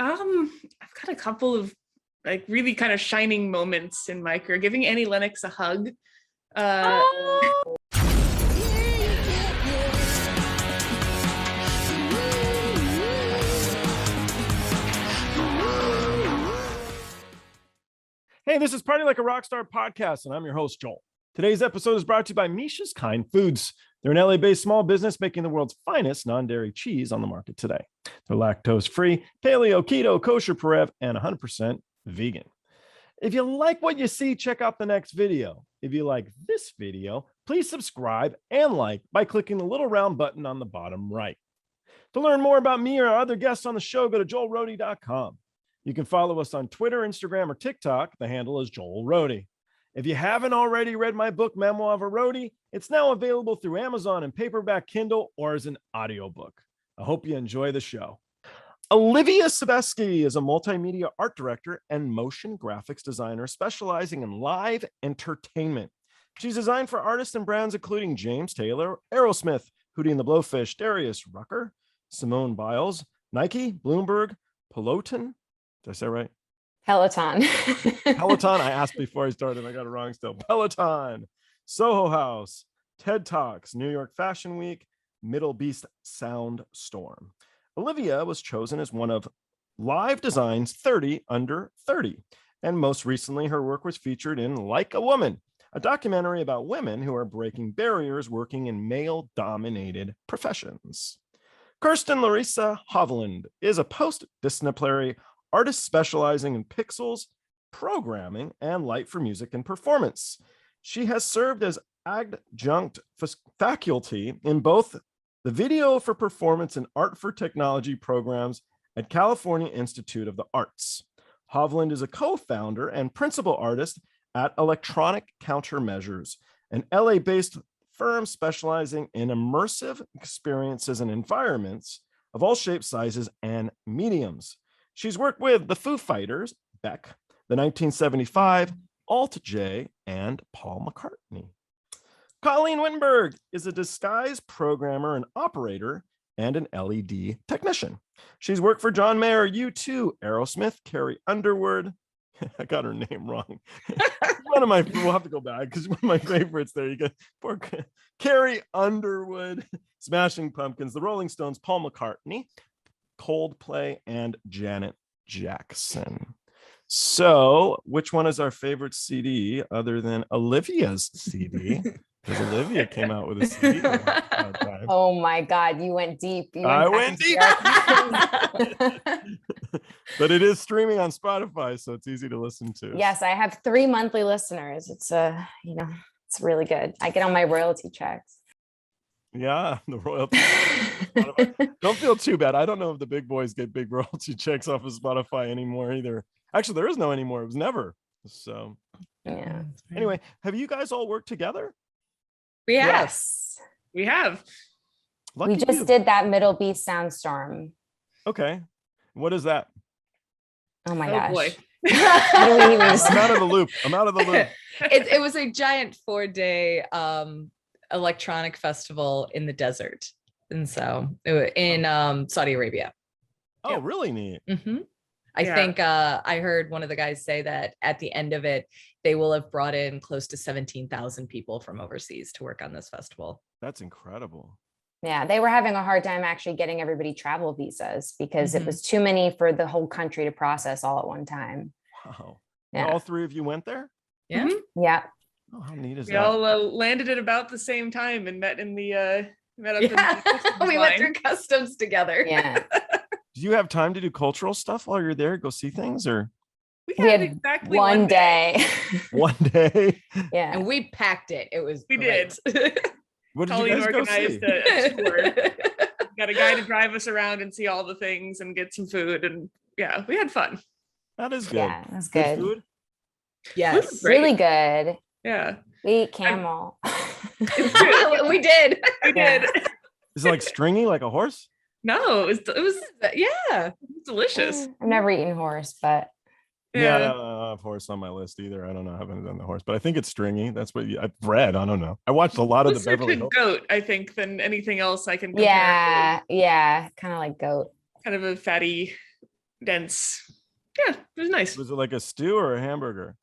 I've got a couple of like really kind of shining moments in my career. Giving Annie Lennox a hug. Hey, this is Party Like a Rockstar podcast, and I'm your host, Joel. Today's episode is brought to you by Misha's Kind Foods. They're an LA-based small business making the world's finest non-dairy cheese on the market today. They're lactose-free, paleo, keto, kosher, Parev, and 100% vegan. If you like what you see, check out the next video. If you like this video, please subscribe and like by clicking the little round button on the bottom right. To learn more about me or our other guests on the show, go to joelrohde.com. You can follow us on Twitter, Instagram, or TikTok. The handle is Joel Rohde. If you haven't already read my book, Memoir of a Roadie, it's now available through Amazon and paperback Kindle or as an audiobook. I hope you enjoy the show. Olivia Sebesky is a multimedia art director and motion graphics designer specializing in live entertainment. She's designed for artists and brands including James Taylor, Aerosmith, Hootie The Blowfish, Darius Rucker, Simone Biles, Nike, Bloomberg, Peloton. Did I say it right? Peloton. Peloton. I asked before I started. I got it wrong still. Peloton, Soho House, TEDTalks, New York Fashion Week, MDLBeast Soundstorm. Olivia was chosen as one of Live Design's 30 Under 30. And most recently, her work was featured in Like a Woman, a documentary about women who are breaking barriers working in male-dominated professions. Kerstin Larissa Hovland is a post-disciplinary artist specializing in pixels, programming, and light for music and performance. She has served as adjunct faculty in both the Video for Performance and Art for Technology programs at California Institute of the Arts. Hovland is a co-founder and principal artist at Electronic Countermeasures, an LA-based firm specializing in immersive experiences and environments of all shapes, sizes, and mediums. She's worked with the Foo Fighters, Beck, the 1975, Alt J, and Paul McCartney. Colleen Wittenberg is a disguise programmer and operator and an LED technician. She's worked for John Mayer, U2, Aerosmith, Carrie Underwood. I got her name wrong. We'll have to go back because one of my favorites there. You get poor Carrie Underwood, Smashing Pumpkins, the Rolling Stones, Paul McCartney, Coldplay, and Janet Jackson. So, which one is our favorite CD other than Olivia's CD? Because Olivia came out with a CD. Oh my God, you went deep. I went deep. But it is streaming on Spotify, so it's easy to listen to. Yes, I have 3 monthly listeners. It's it's really good. I get on my royalty checks. Yeah, the royalty. Don't feel too bad. I don't know if the big boys get big royalty checks off of Spotify anymore either. Actually, there is no anymore. It was never. So yeah. Anyway, have you guys all worked together? We have. Yes. We have. We just did that MDLBeast Soundstorm. Okay. What is that? Oh my gosh. Boy. I'm out of the loop. It was a giant 4-day electronic festival in the desert, and so in Saudi Arabia. Oh, really neat. Mm-hmm. I think I heard one of the guys say that at the end of it, they will have brought in close to 17,000 people from overseas to work on this festival. That's incredible. Yeah, they were having a hard time actually getting everybody travel visas because it was too many for the whole country to process all at one time. Wow. Yeah. All three of you went there? Yeah. Mm-hmm. Yeah. Oh, how neat is we that? all landed at about the same time and met in the we went through customs together. Yeah. Do you have time to do cultural stuff while you're there? Go see things, or we had exactly one day. One day? Yeah. And we packed it. It was we great. did. What did Colleen you guys go see? organized a tour. Got a guy to drive us around and see all the things and get some food, and yeah, we had fun. That is good. Yeah, that's good. Food? Yes. Really good. Yeah. We ate camel. We did. We did. Is it like stringy, like a horse? No, it was Yeah. it was delicious. I've never eaten horse, but Yeah, I don't have horse on my list either. I don't know. I haven't done the horse, but I think it's stringy. That's what I've read. I don't know. I watched a lot of the Closer Beverly to Hills. goat, I think, than anything else I can compare. yeah, kind of like goat. Kind of a fatty dense. Yeah, it was nice. Was it like a stew or a hamburger?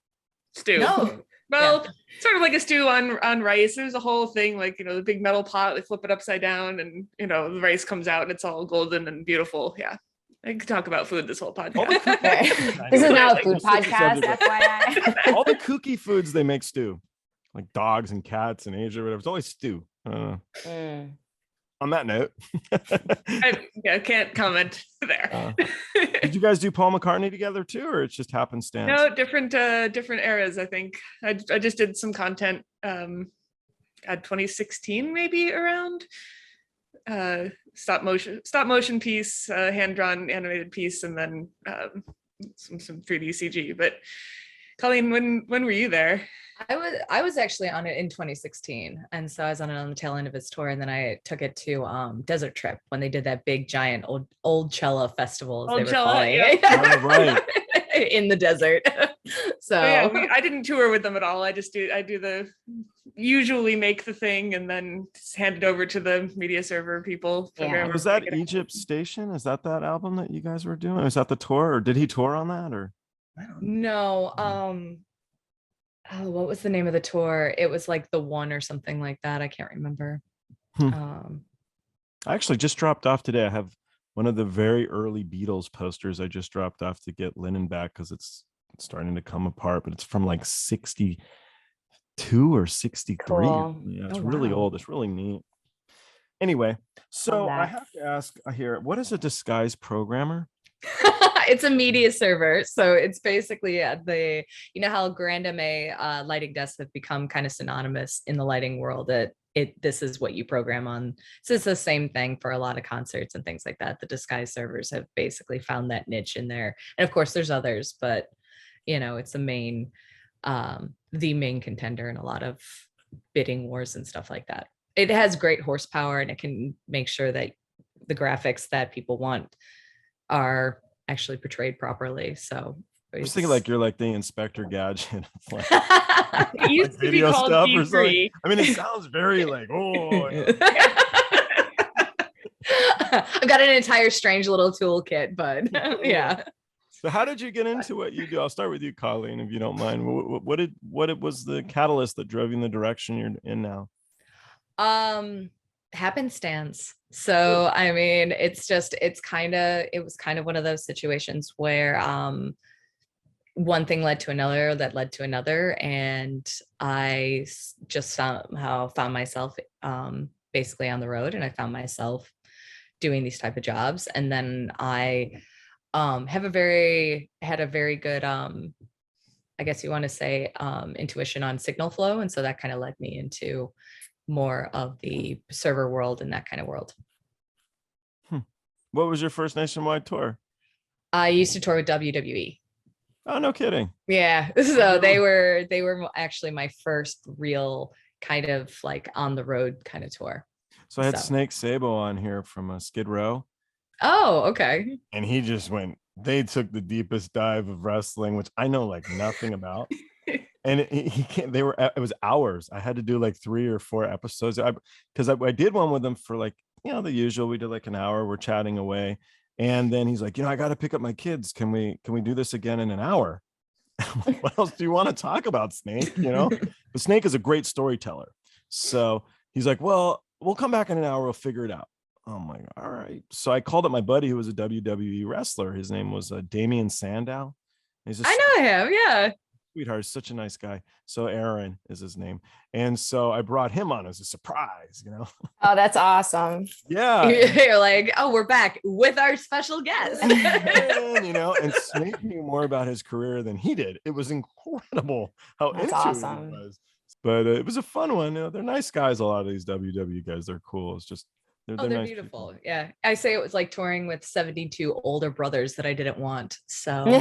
Stew. No. Well, sort of like a stew on rice. There's a whole thing, like, the big metal pot, they flip it upside down and, the rice comes out and it's all golden and beautiful. Yeah. I could talk about food this whole podcast. This is now a food podcast, FYI. All the kooky foods they make stew, like dogs and cats in Asia or whatever. It's always stew. On that note. I can't comment there. Did you guys do Paul McCartney together too, or it's just happenstance? No, different eras, I think. I just did some content at 2016, maybe around stop motion piece, hand-drawn animated piece, and then some 3D CG. But Colleen, when were you there? I was actually on it in 2016, and so I was on it on the tail end of his tour, and then I took it to Desert Trip when they did that big giant old Cella festival, as they were calling it. Oh, right. In the desert. So I didn't tour with them at all. I do the usually make the thing and then hand it over to the media server people. Was that Egypt Station? Is that album that you guys were doing? Was that the tour, or did he tour on that, or? I don't know. What was the name of the tour? It was like The One or something like that. I can't remember. I actually just dropped off today. I have one of the very early Beatles posters I just dropped off to get linen back because it's starting to come apart, but it's from like 62 or 63. Cool. Yeah, it's really old. It's really neat. Anyway, so I have to ask here, what is a disguise programmer? It's a media server. So it's basically how Grand MA lighting desks have become kind of synonymous in the lighting world. This is what you program on. So it's the same thing for a lot of concerts and things like that. The disguise servers have basically found that niche in there. And of course there's others, but it's the main contender in a lot of bidding wars and stuff like that. It has great horsepower and it can make sure that the graphics that people want are actually portrayed properly. So I was thinking like you're like the Inspector Gadget. Like, it used to be video called stuff D3. or something. I mean, it sounds very like, I've got an entire strange little toolkit, but yeah. So how did you get into what you do? I'll start with you, Colleen, if you don't mind. What was the catalyst that drove you in the direction you're in now? Happenstance. So I mean, it was kind of one of those situations where one thing led to another that led to another, and I just somehow found myself basically on the road, and I found myself doing these type of jobs. And then I had a very good I guess you want to say intuition on signal flow, and so that kind of led me into more of the server world and that kind of world. What was your first nationwide tour? I used to tour with WWE. Oh, no kidding. Yeah. So they were actually my first real kind of like on the road kind of tour. So I had Snake Sabo on here from Skid Row. Oh, okay. And he just they took the deepest dive of wrestling, which I know like nothing about. And it was hours. I had to do like 3 or 4 episodes because I did one with them for like, the usual. We did like an hour. We're chatting away. And then he's like, I got to pick up my kids. Can we do this again in an hour? What else do you want to talk about, Snake? But Snake is a great storyteller. So he's like, well, we'll come back in an hour. We'll figure it out. Oh my God. All right. So I called up my buddy who was a WWE wrestler. His name was Damien Sandow. I know him. Yeah. Sweetheart, such a nice guy. So Aron is his name. And so I brought him on as a surprise, Oh, that's awesome. Yeah. You're like, oh, we're back with our special guest. And Snake knew more about his career than he did. It was incredible how that's into awesome. it was. But it was a fun one. They're nice guys. A lot of these WWE guys, they're cool. It's just they're nice beautiful. People. Yeah. I say it was like touring with 72 older brothers that I didn't want. So You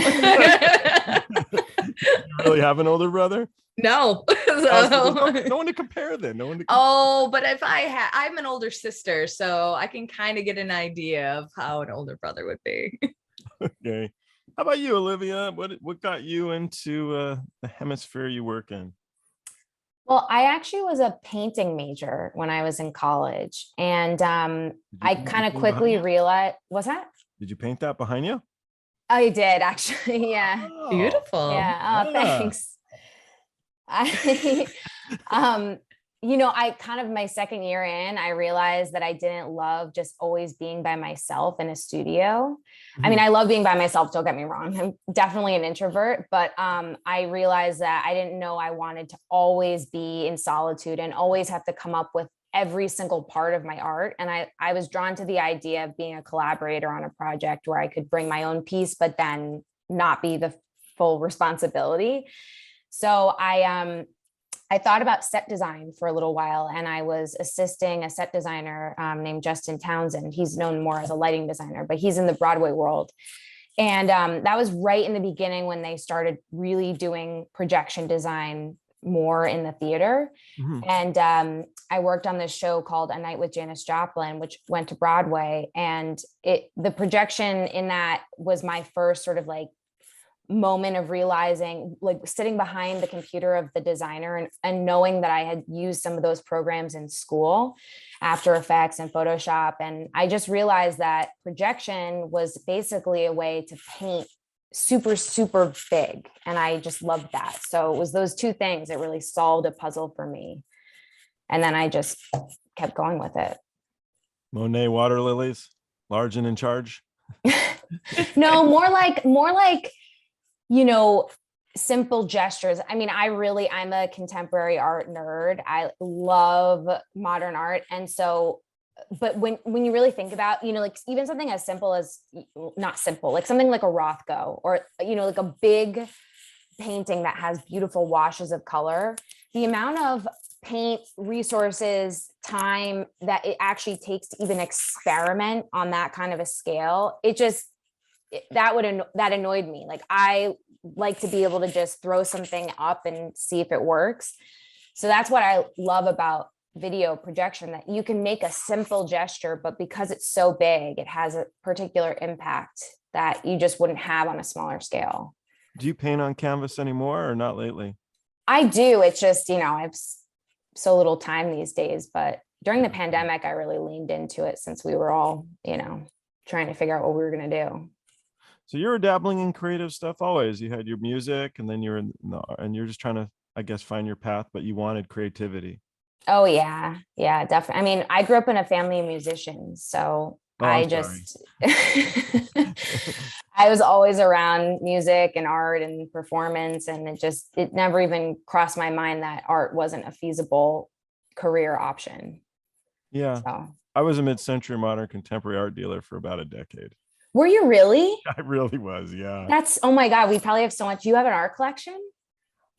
really have an older brother? No. No one to compare then. But if I'm an older sister, so I can kind of get an idea of how an older brother would be. Okay. How about you, Olivia? What got you into the hemisphere you work in? Well, I actually was a painting major when I was in college, and I kind of quickly realized, what's that? Did you paint that behind you? I did actually. Yeah. Oh, Beautiful. Yeah. Oh, yeah. thanks. I kind of my second year in, I realized that I didn't love just always being by myself in a studio. I mean, I love being by myself, don't get me wrong. I'm definitely an introvert, but I realized that I didn't know I wanted to always be in solitude and always have to come up with every single part of my art. And I was drawn to the idea of being a collaborator on a project where I could bring my own piece, but then not be the full responsibility. So I thought about set design for a little while, and I was assisting a set designer named Townsend. He's known more as a lighting designer, but he's in the Broadway world. And that was right in the beginning when they started really doing projection design more in the theater. And I worked on this show called A Night with Janis Joplin, which went to Broadway. And the projection in that was my first sort of like moment of realizing, like sitting behind the computer of the designer and knowing that I had used some of those programs in school, After Effects and Photoshop. And I just realized that projection was basically a way to paint super, super big. And I just loved that. So it was those two things that really solved a puzzle for me. And then I just kept going with it. Monet water lilies, large and in charge. No, more like, simple gestures. I mean, I'm a contemporary art nerd. I love modern art. And so, but when you really think about, like even something as simple as, not simple, like something like a Rothko or, like a big painting that has beautiful washes of color, the amount of paint, resources, time that it actually takes to even experiment on that kind of a scale, that annoyed me. Like I like to be able to just throw something up and see if it works. So that's what I love about video projection, that you can make a simple gesture, but because it's so big, it has a particular impact that you just wouldn't have on a smaller scale. Do you paint on canvas anymore or not lately? I do. It's just, I have so little time these days, but during the pandemic, I really leaned into it since we were all, trying to figure out what we were going to do. So you were dabbling in creative stuff always. You had your music, and then you're you're just trying to, I guess, find your path, but you wanted creativity. Oh yeah, definitely. I mean, I grew up in a family of musicians, so I was always around music and art and performance, and it never even crossed my mind that art wasn't a feasible career option. Yeah, so. I was a mid-century modern contemporary art dealer for about a decade. Were you really? I really was, yeah. Oh my God, we probably have so much. You have an art collection?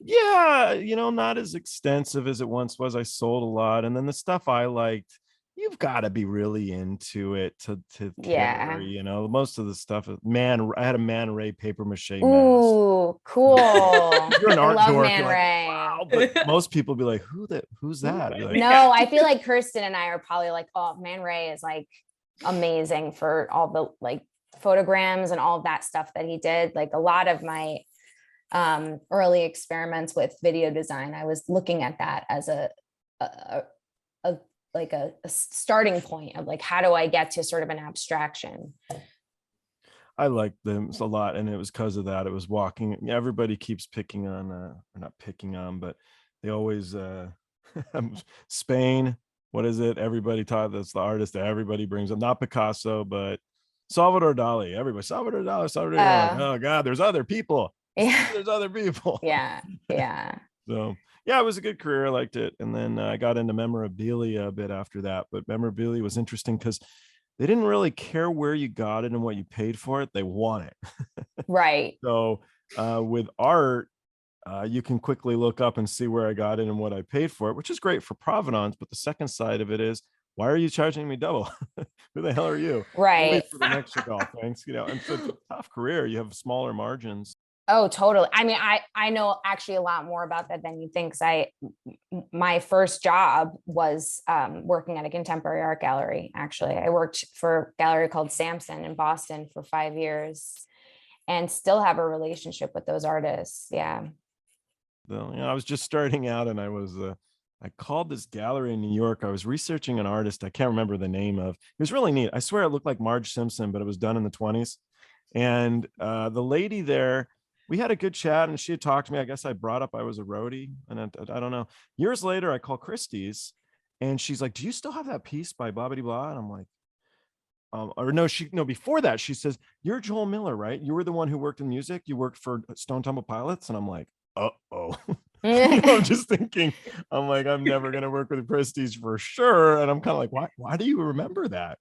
Yeah, not as extensive as it once was. I sold a lot. And then the stuff I liked, you've got to be really into it to carry, most of the stuff. I had a Man Ray paper mache mask. Ooh, cool. You're an art I love dork, Man Ray. Wow, but most people be like, who's that? Like, no, I feel like Kerstin and I are probably like, oh, Man Ray is like amazing for all the like photograms and all that stuff that he did. Like a lot of my early experiments with video design, I was looking at that as a starting point of like, how do I get to sort of an abstraction? I liked them a lot, and it was because of that. It was walking. Everybody keeps picking on, or not picking on, but they always Spain. What is it? Everybody taught that's the artist that everybody brings up. Not Picasso, but Salvador Dali. Everybody, Salvador Dali. Like, oh God, there's other people. Yeah, there's other people. Yeah. So yeah, it was a good career. I liked it, and then I got into memorabilia a bit after that. But memorabilia was interesting because they didn't really care where you got it and what you paid for it. They want it. Right. So with art, you can quickly look up and see where I got it and what I paid for it, which is great for provenance. But the second side of it is, why are you charging me double? Who the hell are you? Right. Wait for the next Chagall, thanks. And so it's a tough career. You have smaller margins. Oh, totally. I mean, I know actually a lot more about that than you think. My first job was working at a contemporary art gallery. Actually, I worked for a gallery called Samson in Boston for 5 years, and still have a relationship with those artists. Yeah. I was just starting out, and I called this gallery in New York. I was researching an artist I can't remember the name of. It was really neat. I swear it looked like Marge Simpson, but it was done in the 1920s. And the lady there, we had a good chat, and she had talked to me. I guess I brought up I was a roadie, and I don't know. Years later, I call Christie's, and she's like, "Do you still have that piece by blah blah blah?" And I'm like, or no, before that, she says, "You're Joel Miller, right? You were the one who worked in music. You worked for Stone Temple Pilots." And I'm like, "Uh-oh." I'm just thinking, I'm like, I'm never gonna work with Christie's for sure. And I'm kind of like, why do you remember that?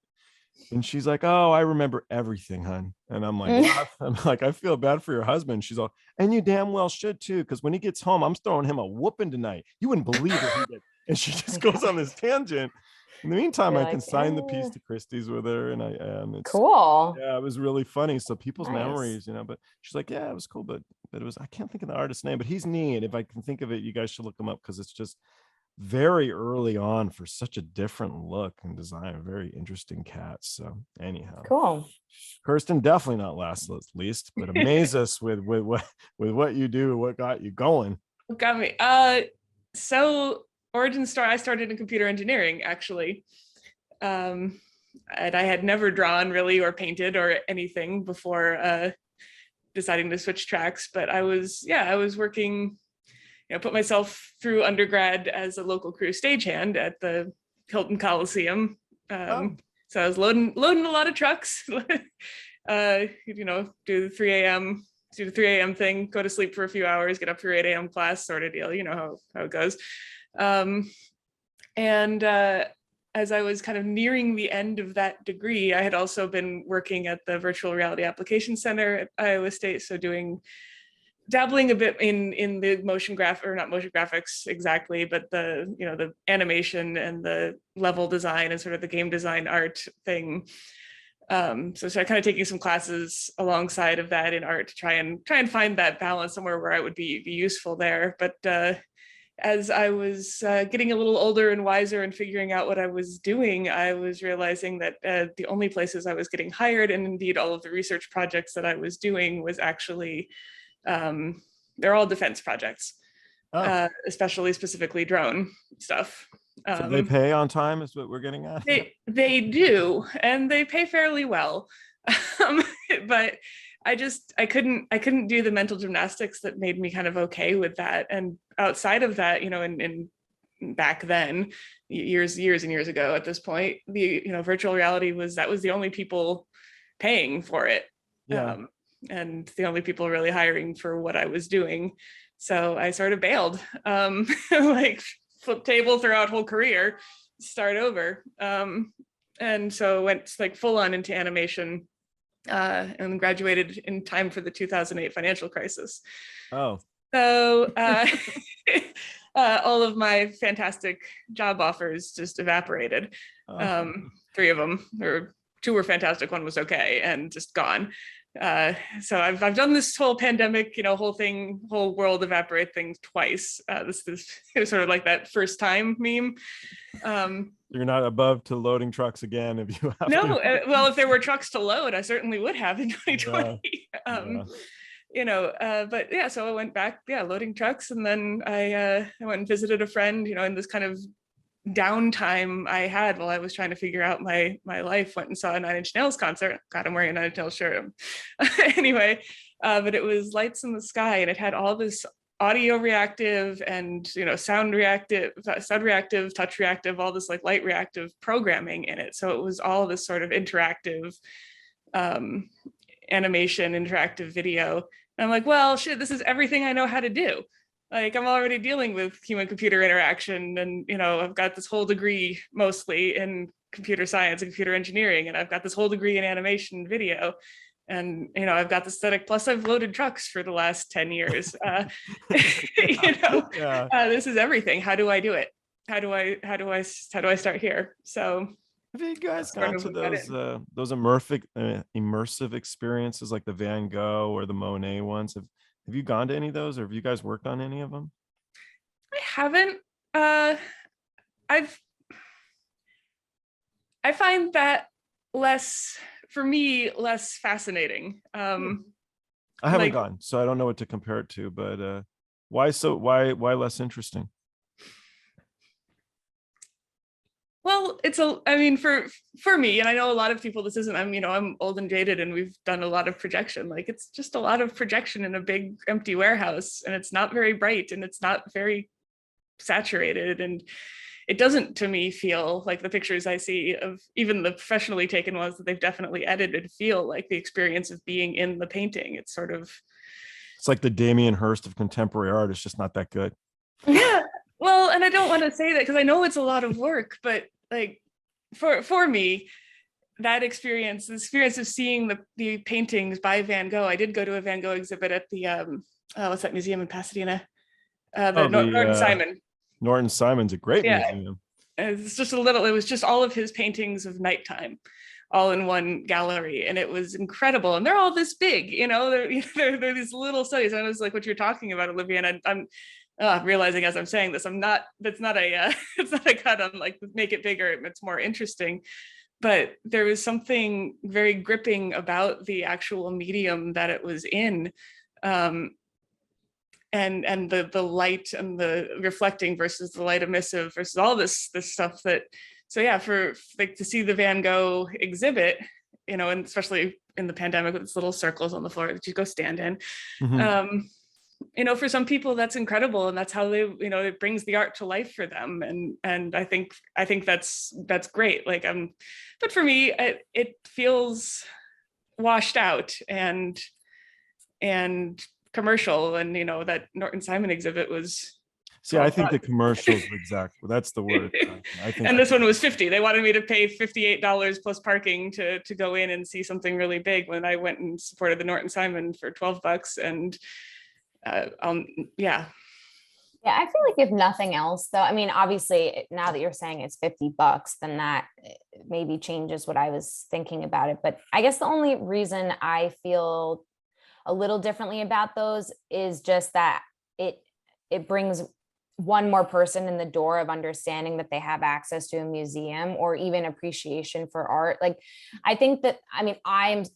And she's like, "Oh, I remember everything, hon." And I'm like, "What?" I'm like, "I feel bad for your husband." She's all, "And you damn well should too, because when he gets home, I'm throwing him a whooping tonight. You wouldn't believe it." He did. And she just goes on this tangent. In the meantime, You're I like, can sign the piece to Christie's with her, and I am. It's cool. yeah, it was really funny. So people's Nice. memories, but she's like, "Yeah, it was cool, but it was, I can't think of the artist's name, but he's neat. If I can think of it, you guys should look him up, because it's just very early on for such a different look and design. Very interesting cats." So anyhow, Cool. Kerstin, definitely not last least, but amaze us with what you do, what got you going. Got me. So origin story, I started in computer engineering, actually. And I had never drawn really or painted or anything before deciding to switch tracks. But I was working, put myself through undergrad as a local crew stagehand at the Hilton Coliseum. So I was loading a lot of trucks, do the 3 a.m. do the 3 a.m. thing, go to sleep for a few hours, get up for 8 a.m. class, sort of deal. You know how it goes. As I was kind of nearing the end of that degree, I had also been working at the Virtual Reality Application Center at Iowa State, so dabbling a bit in the not motion graphics exactly, but the animation and the level design and sort of the game design art thing. So I kind of taking some classes alongside of that in art to try and find that balance somewhere where I would be useful there. But as I was getting a little older and wiser and figuring out what I was doing, I was realizing that the only places I was getting hired, and indeed all of the research projects that I was doing, was actually, they're all defense projects, especially specifically drone stuff. So they pay on time is what we're getting at? They do, and they pay fairly well. But I couldn't do the mental gymnastics that made me kind of okay with that. And outside of that, in back then, years and years ago at this point, the virtual reality was the only people paying for it. Yeah. And the only people really hiring for what I was doing. So I sort of bailed, like flip table throughout whole career, start over. And so went like full on into animation, and graduated in time for the 2008 financial crisis. Oh. So all of my fantastic job offers just evaporated. 3 of them, or 2 were fantastic, 1 was okay, and just gone. So I've done this whole pandemic, whole world evaporate thing twice. This is sort of like that first time meme. You're not above to loading trucks again if you have no, to. Well, if there were trucks to load, I certainly would have in 2020. But yeah, so I went back, loading trucks, and then I went and visited a friend, in this kind of downtime I had while I was trying to figure out my life. Went and saw a Nine Inch Nails concert. God, I'm wearing a Nine Inch Nails shirt. Anyway, but it was Lights in the Sky, and it had all this audio reactive and sound reactive, touch reactive, all this like light reactive programming in it. So it was all this sort of interactive animation, interactive video. And I'm like, well, shit, this is everything I know how to do. Like, I'm already dealing with human computer interaction, and I've got this whole degree mostly in computer science and computer engineering, and I've got this whole degree in animation and video, and I've got the aesthetic, plus I've loaded trucks for the last 10 years. This is everything. How do I do it? How do I start here? So have you guys gone to those immersive experiences like the Van Gogh or the Monet ones? Have you gone to any of those, or have you guys worked on any of them? I haven't. I find that less fascinating. I haven't gone, so I don't know what to compare it to, but why less interesting? Well, I mean, for me, and I know a lot of people, this isn't, I'm old and jaded and we've done a lot of projection. Like, it's just a lot of projection in a big empty warehouse, and it's not very bright and it's not very saturated. And it doesn't, to me, feel like the pictures I see of even the professionally taken ones that they've definitely edited feel like the experience of being in the painting. It's sort of, it's like the Damien Hirst of contemporary art. It's just not that good. yeah. Well, and I don't want to say that because I know it's a lot of work, but like for me, that experience, the experience of seeing the paintings by Van Gogh. I did go to a Van Gogh exhibit at the what's that museum in Pasadena? Norton Simon. Norton Simon's a great museum. It's just it was just all of his paintings of nighttime, all in one gallery, and it was incredible. And they're all this big, they're these little studies. And it was like what you're talking about, Olivia. And I'm realizing as I'm saying this, it's not a cut on like make it bigger. It's more interesting. But there was something very gripping about the actual medium that it was in. And the light and the reflecting versus the light emissive versus all this stuff for like to see the Van Gogh exhibit, and especially in the pandemic with its little circles on the floor that you go stand in. Mm-hmm. For some people that's incredible, and that's how they, it brings the art to life for them. And I think that's great. Like, but for me, it feels washed out and commercial. And, that Norton Simon exhibit was. See, I think the commercials exactly. That's the word. I think. And this one was $50. They wanted me to pay $58 plus parking to go in and see something really big, when I went and supported the Norton Simon for $12. And yeah, I feel like if nothing else, though, I mean, obviously now that you're saying it's $50, then that maybe changes what I was thinking about it. But I guess the only reason I feel a little differently about those is just that it brings one more person in the door of understanding that they have access to a museum, or even appreciation for art. Like, I think that,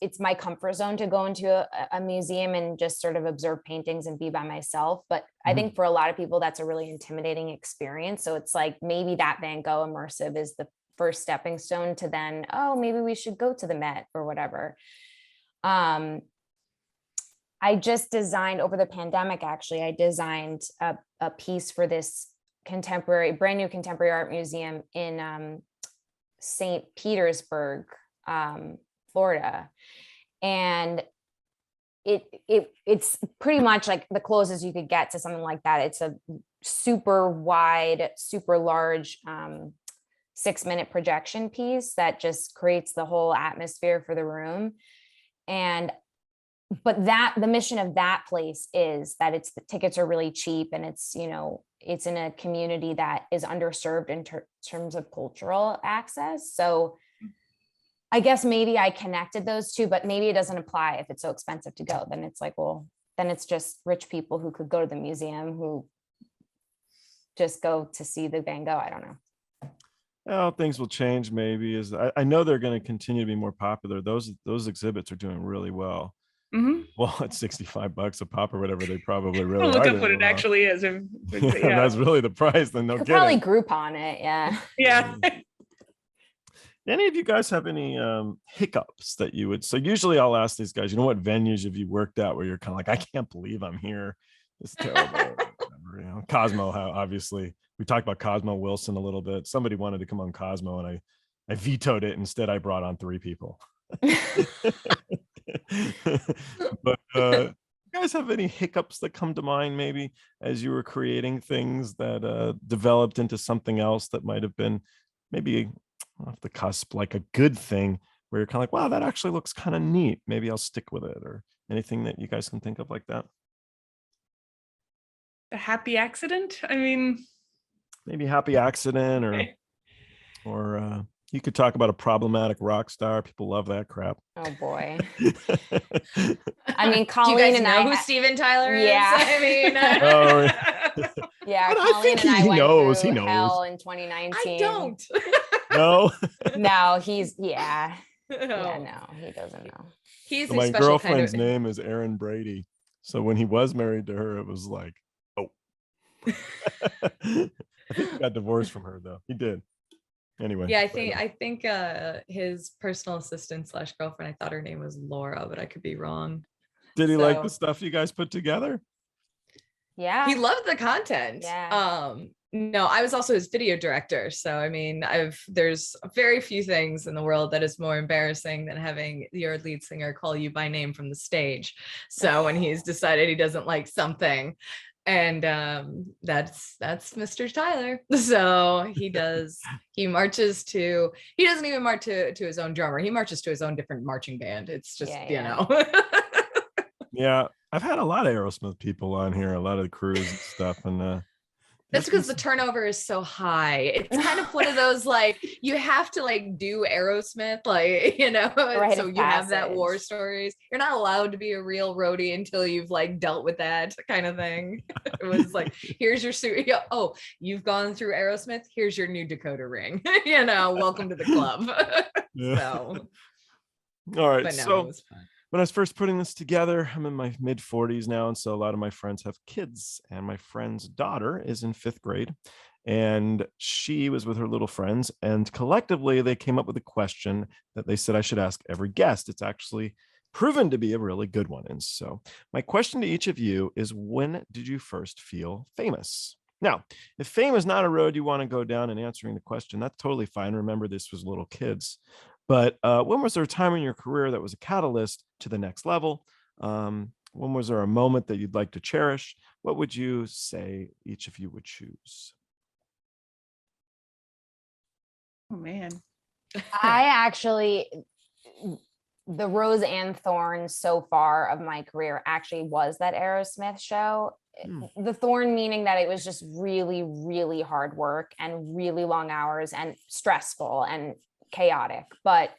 it's my comfort zone to go into a museum and just sort of observe paintings and be by myself. But I think for a lot of people, that's a really intimidating experience. So it's like, maybe that Van Gogh immersive is the first stepping stone to then, maybe we should go to the Met or whatever. I just designed over the pandemic, actually, I designed a piece for this brand new contemporary art museum in St. Petersburg, Florida. And it's pretty much like the closest you could get to something like that. It's a super wide, super large 6-minute projection piece that just creates the whole atmosphere for the room. But the mission of that place is that the tickets are really cheap, and it's in a community that is underserved in terms of cultural access. So I guess maybe I connected those two, but maybe it doesn't apply if it's so expensive to go. Then it's like, well, then it's just rich people who could go to the museum who just go to see the Van Gogh. I don't know. Well, things will change maybe. I know they're going to continue to be more popular. Those exhibits are doing really well. Mm-hmm. Well, at $65 a pop or whatever, they probly really look up what it actually is. Yeah, that's really the price. Then they'll get probably it. Groupon it. Yeah. Any of you guys have any hiccups that you would? So usually I'll ask these guys, what venues have you worked at where you're kind of like, I can't believe I'm here. It's terrible. Cosmo, obviously. We talked about Cosmo Wilson a little bit. Somebody wanted to come on Cosmo, and I vetoed it. Instead, I brought on 3 people. But you guys have any hiccups that come to mind, maybe as you were creating things that developed into something else that might have been maybe off the cusp, like a good thing, where you're kind of like, wow, that actually looks kind of neat, maybe I'll stick with it? Or anything that you guys can think of like that? A happy accident? Maybe happy accident, or you could talk about a problematic rock star. People love that crap. Oh boy. Colleen Do you guys and know I who Steven Tyler is? Yeah. Yeah, but Colleen and I went through hell in 2019. I don't. No. No, he's Yeah, no, he doesn't know. He's so my girlfriend's name is Aron Brady. So when he was married to her, it was like, oh. I think he got divorced from her, though. He did. Anyway. Yeah, I think his personal assistant / girlfriend, I thought her name was Laura, but I could be wrong. Did he like So- the stuff you guys put together? Yeah. He loved the content. Yeah. No, I was also his video director. So I mean, there's very few things in the world that is more embarrassing than having your lead singer call you by name from the stage. So when he's decided he doesn't like something, and that's Mr. Tyler. So he doesn't even march to his own drummer. He marches to his own different marching band. It's just, Yeah, I've had a lot of Aerosmith people on here, a lot of the crews and stuff, and that's because the turnover is so high. It's kind of one of those, like, you have to like do Aerosmith, like, so you have that war stories. You're not allowed to be a real roadie until you've like dealt with that kind of thing. It was like, here's your suit. Oh, you've gone through Aerosmith. Here's your new Dakota ring. Welcome to the club. So, all right. but no, So it was fun. when I was first putting this together, I'm in my mid 40s now. And so a lot of my friends have kids, and my friend's daughter is in 5th grade, and she was with her little friends, and collectively they came up with a question that they said I should ask every guest. It's actually proven to be a really good one. And so my question to each of you is, when did you first feel famous? Now, if fame is not a road you want to go down in answering the question, that's totally fine. Remember, this was little kids. But when was there a time in your career that was a catalyst to the next level? When was there a moment that you'd like to cherish? What would you say each of you would choose? Oh man. I actually, the rose and thorns so far of my career actually was that Aerosmith show. The thorn meaning that it was just really, really hard work and really long hours and stressful and chaotic. But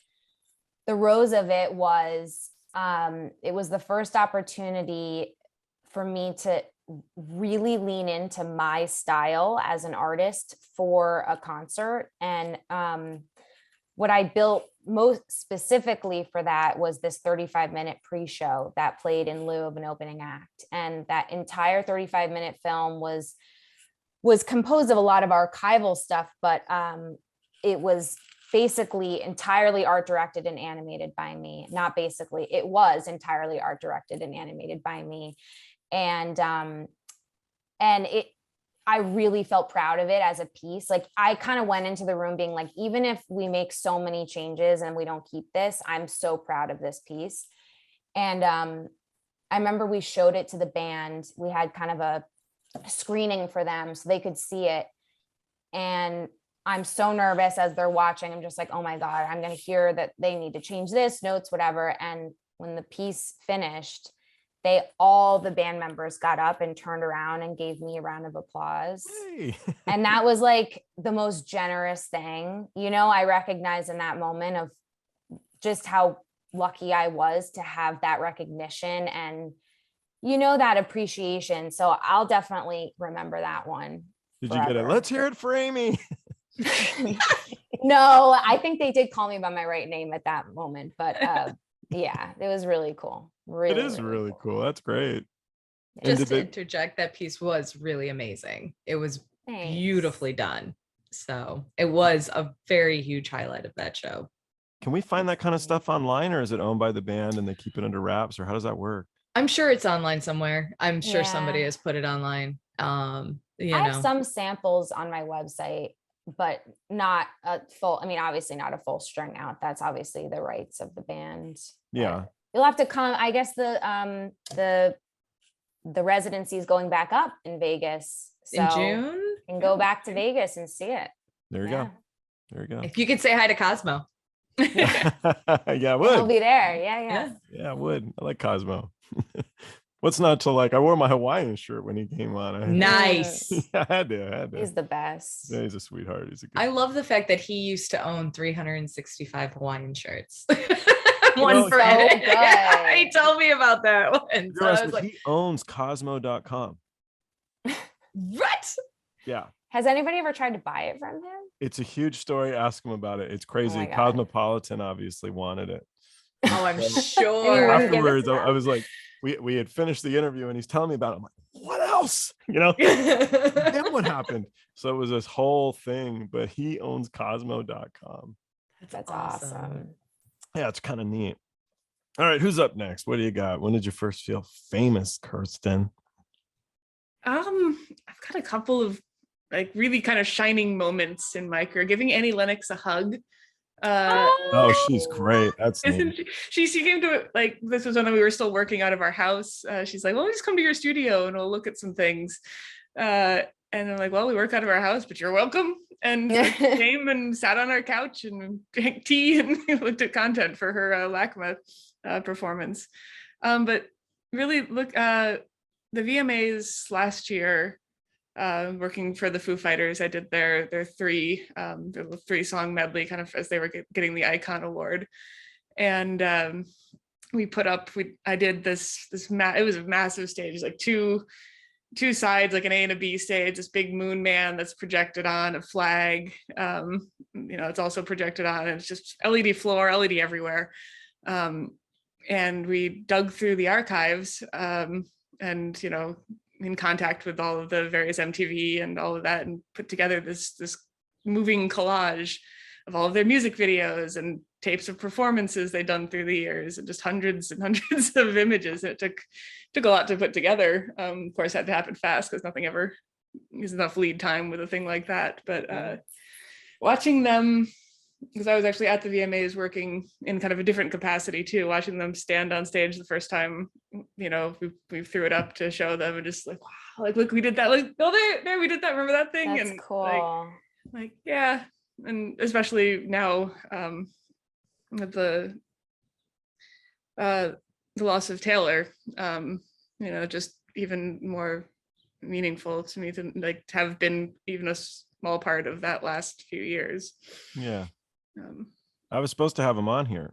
the rose of it was the first opportunity for me to really lean into my style as an artist for a concert. And what I built most specifically for that was this 35-minute pre-show that played in lieu of an opening act. And that entire 35-minute film was composed of a lot of archival stuff, but it was basically entirely art directed and animated by me. Not basically, it was entirely art directed and animated by me. And I really felt proud of it as a piece. Like, I kind of went into the room being like, even if we make so many changes and we don't keep this, I'm so proud of this piece. And I remember we showed it to the band. We had kind of a screening for them so they could see it. And I'm so nervous as they're watching. I'm just like, oh my God, I'm going to hear that they need to change this, notes, whatever. And when the piece finished, all the band members got up and turned around and gave me a round of applause. Hey. And that was like the most generous thing. I recognized in that moment of just how lucky I was to have that recognition and, that appreciation. So I'll definitely remember that one. Did you get it? Let's hear it for Amy. No, I think they did call me by my right name at that moment, but yeah, it was really cool. Really, it is really cool. That's great. Just to interject, that piece was really amazing. It was Thanks. Beautifully done. So it was a very huge highlight of that show. Can we find that kind of stuff online, or is it owned by the band and they keep it under wraps, or how does that work? I'm sure it's online somewhere. I'm sure somebody has put it online. I have some samples on my website, but not a full, obviously not a full strung out. That's obviously the rights of the band. Yeah. You'll have to come. I guess the residency is going back up in Vegas. So in June? You can go back to Vegas and see it. There you go. There you go. If you could say hi to Cosmo. Yeah, I would. He'll be there. Yeah. Yeah, I would. I like Cosmo. What's not to like? I wore my Hawaiian shirt when he came on. Nice. Yeah, I had to. He's the best. Yeah, he's a sweetheart. He's a good I love the fact that he used to own 365 Hawaiian shirts. One for yeah, he told me about that one. So I was like, he owns Cosmo.com. What? Yeah. Has anybody ever tried to buy it from him? It's a huge story. Ask him about it. It's crazy. Oh Cosmopolitan obviously wanted it. Oh, I'm sure. Afterwards, I was like, we had finished the interview and he's telling me about it. I'm like, what else? house, then what happened? So it was this whole thing, but he owns Cosmo.com. That's awesome. Yeah, it's kind of neat. All right, who's up next? What do you got? When did you first feel famous, Kerstin? I've got a couple of like really kind of shining moments in my career. Giving Annie Lennox a hug. Oh, she's great. That's neat. She came to, like, this was when we were still working out of our house. She's like, well, just come to your studio and we'll look at some things. And I'm like, well, we work out of our house, but you're welcome. And she came and sat on our couch and drank tea and looked at content for her LACMA performance. But really, look, the VMAs last year, working for the Foo Fighters, I did their three song medley kind of as they were getting the Icon Award, and I did this it was a massive stage, like two sides, like an A and a B stage, this big moon man that's projected on a flag, it's also projected on, and it's just LED floor, LED everywhere, and we dug through the archives, and in contact with all of the various MTV and all of that, and put together this moving collage of all of their music videos and tapes of performances they'd done through the years, and just hundreds and hundreds of images. It took a lot to put together. Of course, it had to happen fast because nothing ever is enough lead time with a thing like that. But watching them, because I was actually at the VMAs working in kind of a different capacity too, watching them stand on stage the first time, we threw it up to show them, and just like, wow, like, look, we did that, like, oh, there we did that, remember that thing? That's and cool. like yeah, and especially now with the loss of Taylor, just even more meaningful to me to like have been even a small part of that last few years. Yeah. I was supposed to have him on here.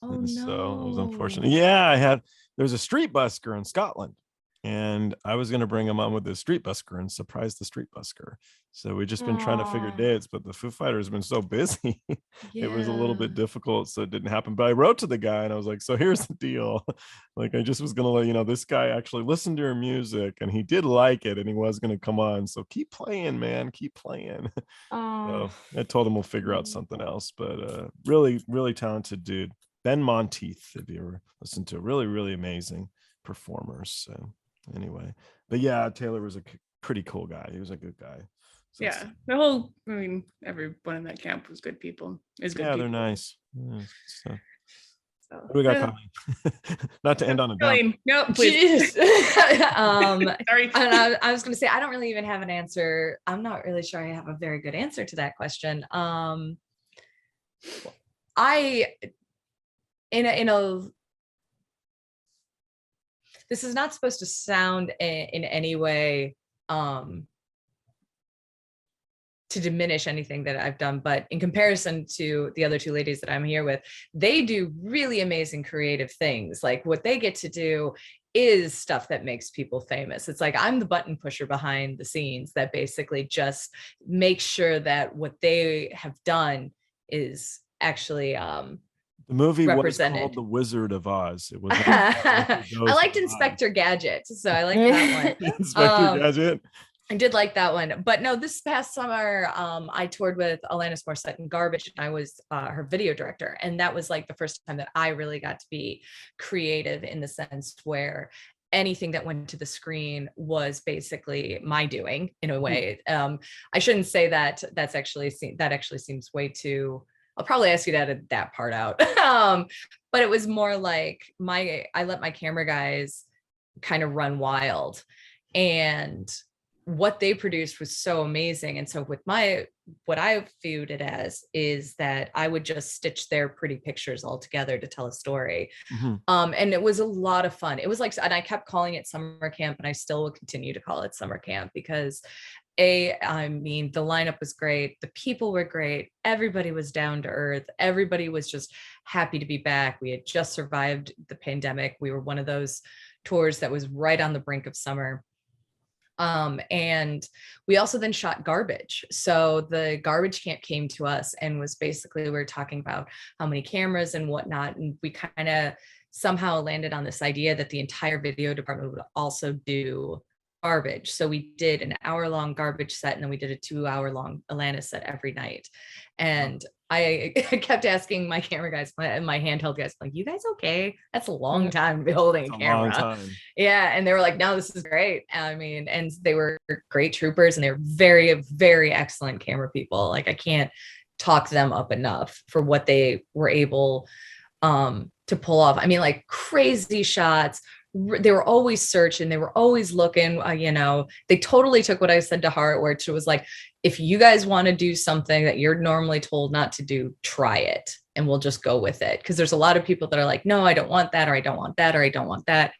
Oh, no. So it was unfortunate. Yeah, there's a street busker in Scotland, and I was going to bring him on with the street busker and surprise the street busker. So we've just been trying to figure dates, but the Foo Fighters have been so busy. It was a little bit difficult, so it didn't happen. But I wrote to the guy and I was like, so here's the deal. Like, I just was going to let you know, this guy actually listened to your music and he did like it, and he was going to come on. So keep playing, man. Keep playing. So I told him we'll figure out something else, but really, really talented dude. Ben Monteith, if you ever listened to, really, really amazing performers. So anyway, but yeah, Taylor was a pretty cool guy. He was a good guy. So yeah, everyone in that camp was good people. They're nice. Yeah, so what do we got, Colleen? Not to end on a down. No, please. Sorry. I was going to say, I don't really even have an answer. I'm not really sure I have a very good answer to that question. This is not supposed to sound in any way to diminish anything that I've done, but in comparison to the other two ladies that I'm here with, they do really amazing creative things. Like, what they get to do is stuff that makes people famous. It's like, I'm the button pusher behind the scenes that basically just makes sure that what they have done is actually the movie represented. Was called The Wizard of Oz. It was I liked Inspector Gadget, so I like that one. Inspector Gadget. I did like that one. But no, this past summer, I toured with Alanis Morissette and Garbage, and I was her video director. And that was like the first time that I really got to be creative, in the sense where anything that went to the screen was basically my doing, in a way. I shouldn't say that. That actually seems way too. I'll probably ask you to edit that part out. But it was more like I let my camera guys kind of run wild, and what they produced was so amazing. And so with what I viewed it as is that I would just stitch their pretty pictures all together to tell a story. Mm-hmm. And it was a lot of fun. It was like, and I kept calling it summer camp, and I still will continue to call it summer camp, because the lineup was great. The people were great. Everybody was down to earth. Everybody was just happy to be back. We had just survived the pandemic. We were one of those tours that was right on the brink of summer. And we also then shot Garbage. So the Garbage camp came to us and was basically, we were talking about how many cameras and whatnot. And we kind of somehow landed on this idea that the entire video department would also do garbage. So we did an hour-long garbage set, and then we did a 2-hour-long Alanis set every night. And I kept asking my camera guys, my handheld guys, like, you guys okay? That's a long time to be holding a camera. Long time. Yeah. And they were like, no, this is great. I mean, and they were great troopers, and they were very, very excellent camera people. Like, I can't talk them up enough for what they were able to pull off. I mean, like, crazy shots. They were always searching. They were always looking, they totally took what I said to heart, where it was like, if you guys want to do something that you're normally told not to do, try it, and we'll just go with it. Because there's a lot of people that are like, no, I don't want that, or I don't want that, or I don't want that.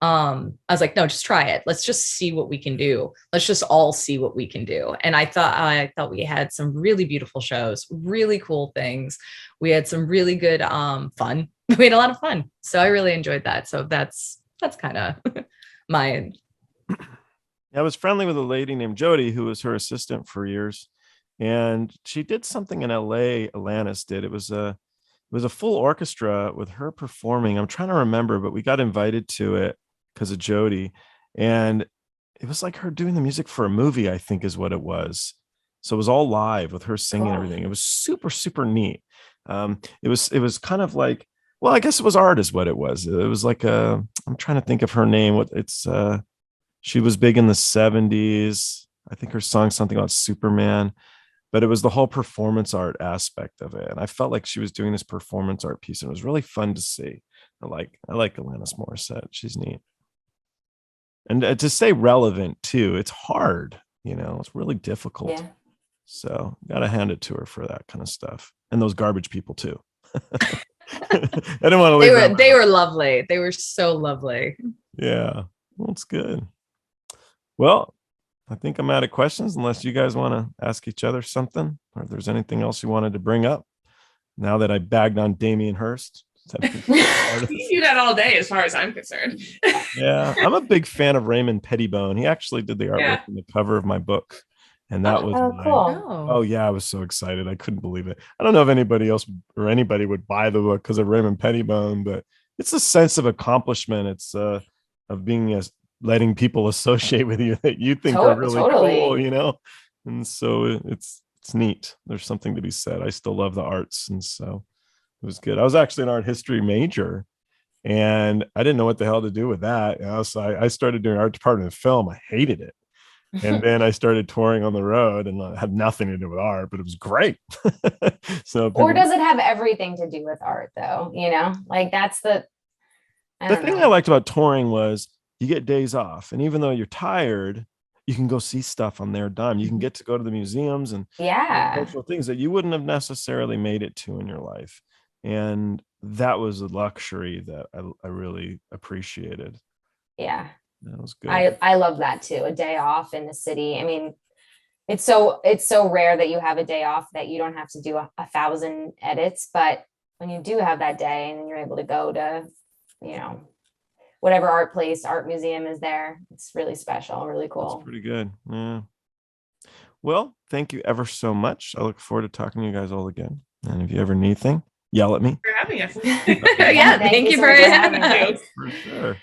I was like, no, just try it. Let's just see what we can do. Let's just all see what we can do. And I thought we had some really beautiful shows, really cool things. We had some really good fun. We had a lot of fun. So I really enjoyed that. So that's kind of my. I was friendly with a lady named Jody, who was her assistant for years, and she did something in LA. Alanis did. It was a full orchestra with her performing. I'm trying to remember, but we got invited to it because of Jody, and it was like her doing the music for a movie, I think is what it was. So it was all live with her singing and everything. It was super, super neat. It was kind of like, well, I guess it was art is what it was. It was like I'm trying to think of her name. She was big in the 70s. I think her song's something about Superman, but it was the whole performance art aspect of it. And I felt like she was doing this performance art piece, and it was really fun to see. I like Alanis Morissette. She's neat. And to stay relevant too, it's hard, it's really difficult. Yeah. So gotta hand it to her for that kind of stuff. And those garbage people too. I didn't want to leave. They were lovely. They were so lovely. Yeah. Well, it's good. Well, I think I'm out of questions, unless you guys want to ask each other something, or if there's anything else you wanted to bring up now that I bagged on Damien Hirst. You do that all day as far as I'm concerned. Yeah, I'm a big fan of Raymond Pettibone. He actually did the artwork in the cover of my book, and that was cool. Oh yeah, I was so excited. I couldn't believe it. I don't know if anybody else or anybody would buy the book because of Raymond Pettibone, but it's a sense of accomplishment. It's of being letting people associate with you that you think are really cool, and so it's neat. There's something to be said. I still love the arts, and so it was good. I was actually an art history major, and I didn't know what the hell to do with that. So I started doing art department of film. I hated it. And then I started touring on the road, and it had nothing to do with art, but it was great. Or does it have everything to do with art though? Like that's the thing I liked about touring was you get days off, and even though you're tired, you can go see stuff on their dime. You can get to go to the museums and cultural things that you wouldn't have necessarily made it to in your life. And that was a luxury that I really appreciated. Yeah. That was good. I love that too. A day off in the city. I mean, it's so rare that you have a day off that you don't have to do 1,000 edits. But when you do have that day, and then you're able to go to, whatever art museum is there, it's really special, really cool. That's pretty good. Yeah. Well, thank you ever so much. I look forward to talking to you guys all again. And if you ever need anything, yell at me. For having us. Yeah, thank you for having us. For sure.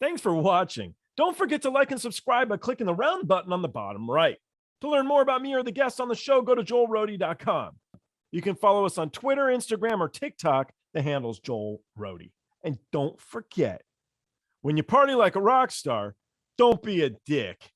Thanks for watching. Don't forget to like and subscribe by clicking the round button on the bottom right. To learn more about me or the guests on the show, go to joelrohde.com. You can follow us on Twitter, Instagram, or TikTok. The handle's Joel Rohde. And don't forget, when you party like a rock star, don't be a dick.